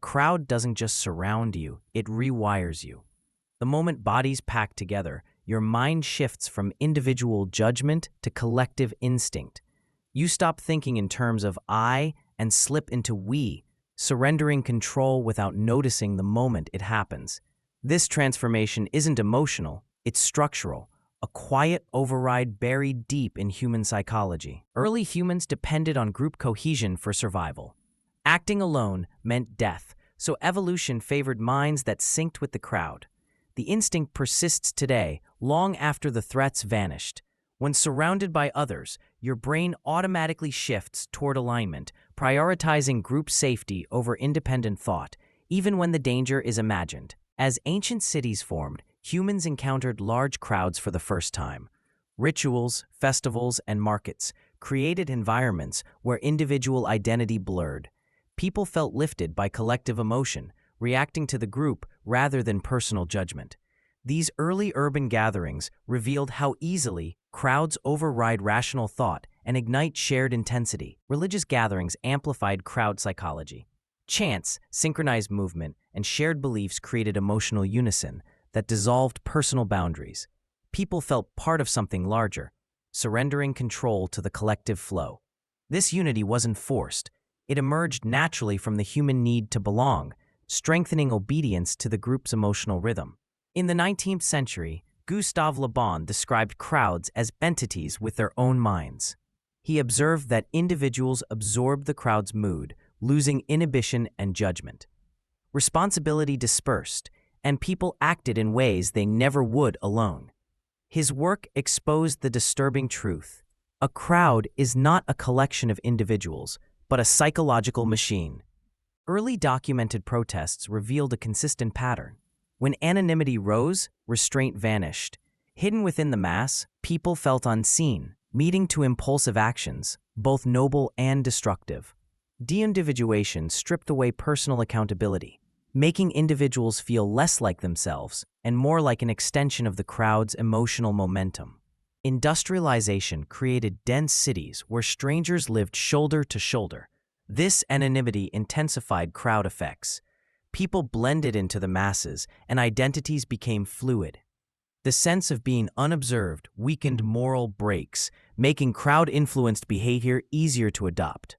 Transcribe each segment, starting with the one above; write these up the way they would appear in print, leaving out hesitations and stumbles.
crowd doesn't just surround you, it rewires you. The moment bodies pack together, your mind shifts from individual judgment to collective instinct. You stop thinking in terms of I and slip into we, surrendering control without noticing the moment it happens. This transformation isn't emotional, it's structural, a quiet override buried deep in human psychology. Early humans depended on group cohesion for survival. Acting alone meant death, so evolution favored minds that synced with the crowd. The instinct persists today, long after the threats vanished. When surrounded by others, your brain automatically shifts toward alignment, prioritizing group safety over independent thought, even when the danger is imagined. As ancient cities formed, humans encountered large crowds for the first time. Rituals, festivals, and markets created environments where individual identity blurred. People felt lifted by collective emotion, reacting to the group rather than personal judgment. These early urban gatherings revealed how easily crowds override rational thought and ignite shared intensity. Religious gatherings amplified crowd psychology. Chants, synchronized movement, and shared beliefs created emotional unison that dissolved personal boundaries. People felt part of something larger, surrendering control to the collective flow. This unity wasn't forced. It emerged naturally from the human need to belong, strengthening obedience to the group's emotional rhythm. In the 19th century, Gustave Le Bon described crowds as entities with their own minds. He observed that individuals absorbed the crowd's mood, losing inhibition and judgment. Responsibility dispersed, and people acted in ways they never would alone. His work exposed the disturbing truth. A crowd is not a collection of individuals, but a psychological machine. Early documented protests revealed a consistent pattern. When anonymity rose, restraint vanished. Hidden within the mass, people felt unseen, leading to impulsive actions, both noble and destructive. De-individuation stripped away personal accountability, making individuals feel less like themselves and more like an extension of the crowd's emotional momentum. Industrialization created dense cities where strangers lived shoulder to shoulder. This anonymity intensified crowd effects. People blended into the masses, and identities became fluid. The sense of being unobserved weakened moral brakes, making crowd-influenced behavior easier to adopt.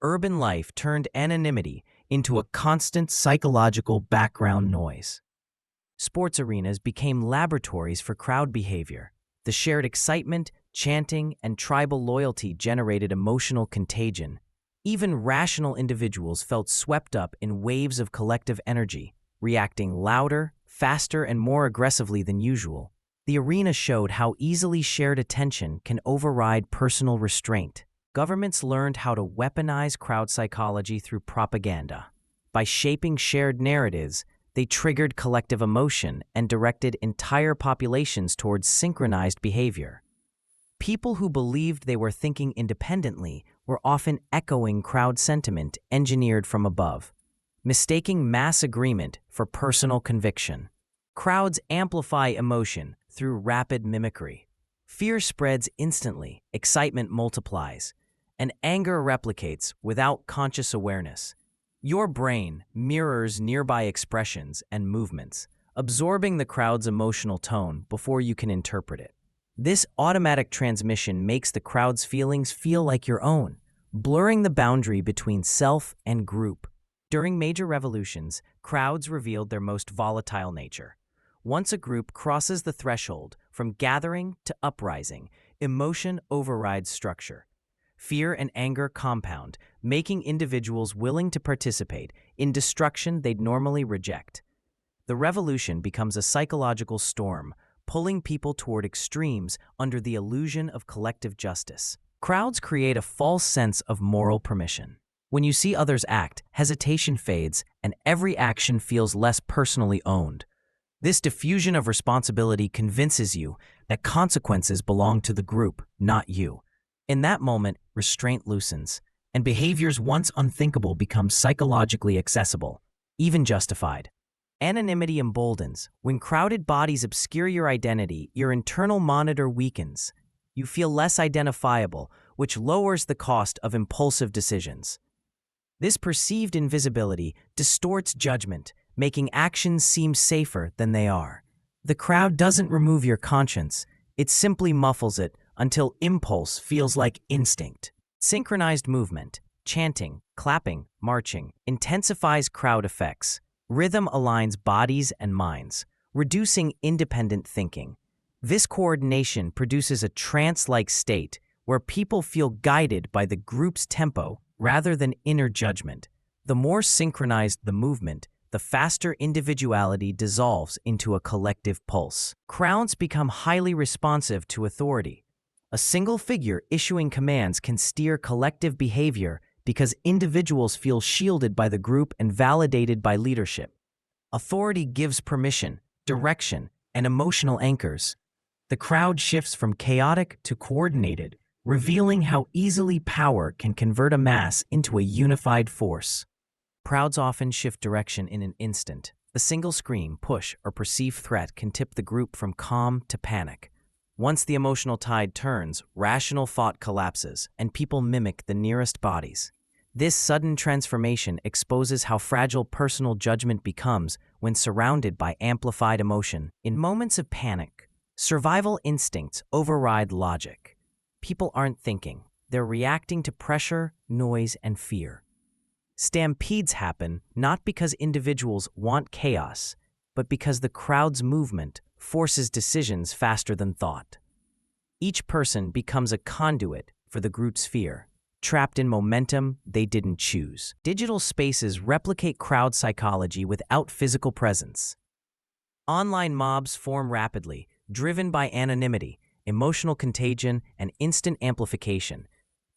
Urban life turned anonymity into a constant psychological background noise. Sports arenas became laboratories for crowd behavior. The shared excitement, chanting, and tribal loyalty generated emotional contagion. Even rational individuals felt swept up in waves of collective energy, reacting louder, faster, and more aggressively than usual. The arena showed how easily shared attention can override personal restraint. Governments learned how to weaponize crowd psychology through propaganda. By shaping shared narratives, they triggered collective emotion and directed entire populations towards synchronized behavior. People who believed they were thinking independently were often echoing crowd sentiment engineered from above, mistaking mass agreement for personal conviction. Crowds amplify emotion through rapid mimicry. Fear spreads instantly, excitement multiplies, and anger replicates without conscious awareness. Your brain mirrors nearby expressions and movements, absorbing the crowd's emotional tone before you can interpret it. This automatic transmission makes the crowd's feelings feel like your own, blurring the boundary between self and group. During major revolutions, crowds revealed their most volatile nature. Once a group crosses the threshold from gathering to uprising, emotion overrides structure. Fear and anger compound, making individuals willing to participate in destruction they'd normally reject. The revolution becomes a psychological storm, pulling people toward extremes under the illusion of collective justice. Crowds create a false sense of moral permission. When you see others act, hesitation fades, and every action feels less personally owned. This diffusion of responsibility convinces you that consequences belong to the group, not you. In that moment, restraint loosens, and behaviors once unthinkable become psychologically accessible, even justified. Anonymity emboldens. When crowded bodies obscure your identity, your internal monitor weakens. You feel less identifiable, which lowers the cost of impulsive decisions. This perceived invisibility distorts judgment, making actions seem safer than they are. The crowd doesn't remove your conscience, it simply muffles it until impulse feels like instinct. Synchronized movement, chanting, clapping, marching, intensifies crowd effects. Rhythm aligns bodies and minds, reducing independent thinking. This coordination produces a trance-like state where people feel guided by the group's tempo rather than inner judgment. The more synchronized the movement, the faster individuality dissolves into a collective pulse. Crowds become highly responsive to authority. A single figure issuing commands can steer collective behavior because individuals feel shielded by the group and validated by leadership. Authority gives permission, direction, and emotional anchors. The crowd shifts from chaotic to coordinated, revealing how easily power can convert a mass into a unified force. Crowds often shift direction in an instant. A single scream, push, or perceived threat can tip the group from calm to panic. Once the emotional tide turns, rational thought collapses, and people mimic the nearest bodies. This sudden transformation exposes how fragile personal judgment becomes when surrounded by amplified emotion. In moments of panic, survival instincts override logic. People aren't thinking, they're reacting to pressure, noise, and fear. Stampedes happen not because individuals want chaos, but because the crowd's movement forces decisions faster than thought. Each person becomes a conduit for the group's fear, trapped in momentum they didn't choose. Digital spaces replicate crowd psychology without physical presence. Online mobs form rapidly, driven by anonymity, emotional contagion, and instant amplification.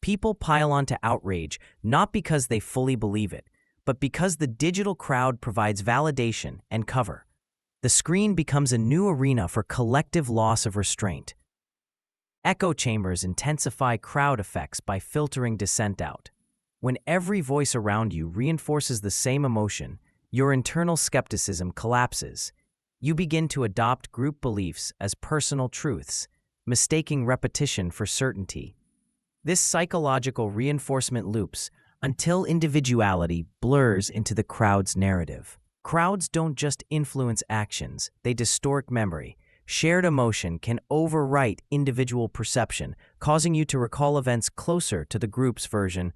People pile onto outrage not because they fully believe it, but because the digital crowd provides validation and cover. The screen becomes a new arena for collective loss of restraint. Echo chambers intensify crowd effects by filtering dissent out. When every voice around you reinforces the same emotion, your internal skepticism collapses. You begin to adopt group beliefs as personal truths, mistaking repetition for certainty. This psychological reinforcement loops until individuality blurs into the crowd's narrative. Crowds don't just influence actions, they distort memory. Shared emotion can overwrite individual perception, causing you to recall events closer to the group's version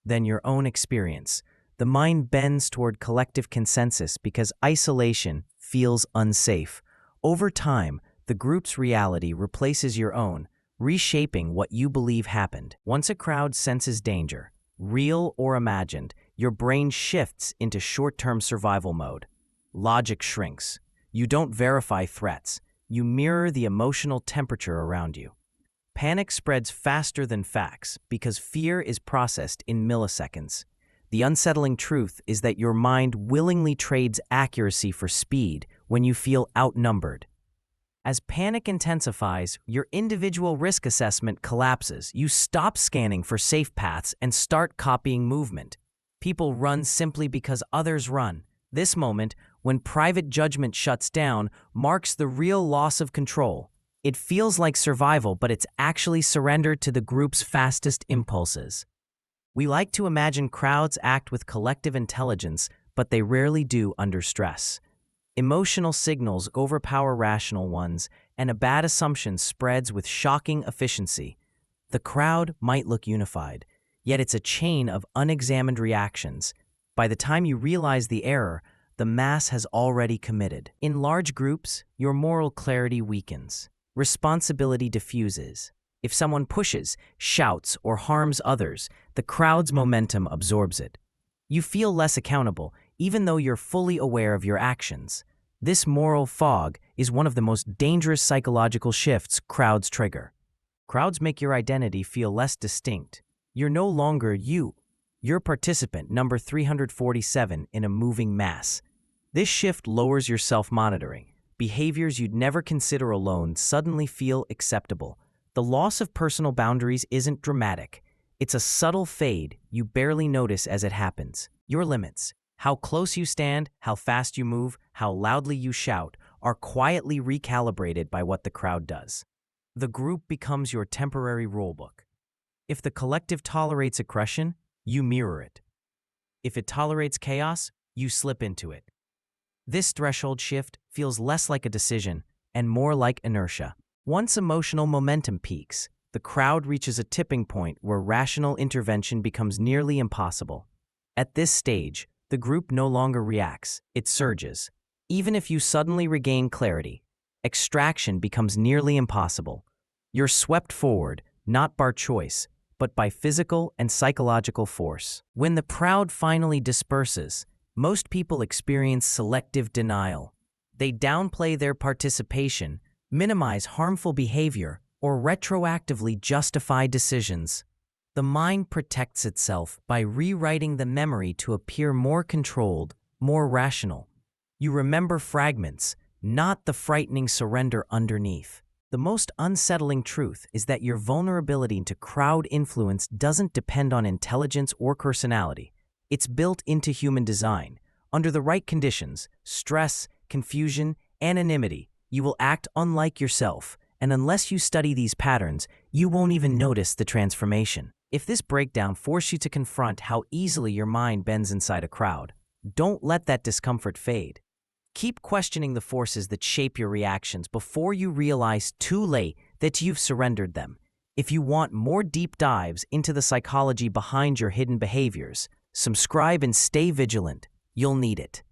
than your own experience. The mind bends toward collective consensus because isolation feels unsafe. Over time, the group's reality replaces your own, reshaping what you believe happened. Once a crowd senses danger, real or imagined, your brain shifts into short-term survival mode. Logic shrinks. You don't verify threats. You mirror the emotional temperature around you. Panic spreads faster than facts because fear is processed in milliseconds. The unsettling truth is that your mind willingly trades accuracy for speed when you feel outnumbered. As panic intensifies, your individual risk assessment collapses. You stop scanning for safe paths and start copying movement. People run simply because others run. This moment, when private judgment shuts down, marks the real loss of control. It feels like survival, but it's actually surrender to the group's fastest impulses. We like to imagine crowds act with collective intelligence, but they rarely do under stress. Emotional signals overpower rational ones, and a bad assumption spreads with shocking efficiency. The crowd might look unified, yet it's a chain of unexamined reactions. By the time you realize the error, the mass has already committed. In large groups, your moral clarity weakens. Responsibility diffuses. If someone pushes, shouts, or harms others, the crowd's momentum absorbs it. You feel less accountable, even though you're fully aware of your actions. This moral fog is one of the most dangerous psychological shifts crowds trigger. Crowds make your identity feel less distinct. You're no longer you. You're participant number 347 in a moving mass. This shift lowers your self-monitoring. Behaviors you'd never consider alone suddenly feel acceptable. The loss of personal boundaries isn't dramatic. It's a subtle fade you barely notice as it happens. Your limits, how close you stand, how fast you move, how loudly you shout, are quietly recalibrated by what the crowd does. The group becomes your temporary rulebook. If the collective tolerates aggression, you mirror it. If it tolerates chaos, you slip into it. This threshold shift feels less like a decision and more like inertia. Once emotional momentum peaks, the crowd reaches a tipping point where rational intervention becomes nearly impossible. At this stage, the group no longer reacts, it surges. Even if you suddenly regain clarity, extraction becomes nearly impossible. You're swept forward, not by choice, but by physical and psychological force. When the crowd finally disperses, most people experience selective denial. They downplay their participation, minimize harmful behavior, or retroactively justify decisions. The mind protects itself by rewriting the memory to appear more controlled, more rational. You remember fragments, not the frightening surrender underneath. The most unsettling truth is that your vulnerability to crowd influence doesn't depend on intelligence or personality. It's built into human design. Under the right conditions, stress, confusion, anonymity, you will act unlike yourself, and unless you study these patterns, you won't even notice the transformation. If this breakdown forces you to confront how easily your mind bends inside a crowd, don't let that discomfort fade. Keep questioning the forces that shape your reactions before you realize too late that you've surrendered them. If you want more deep dives into the psychology behind your hidden behaviors, subscribe and stay vigilant. You'll need it.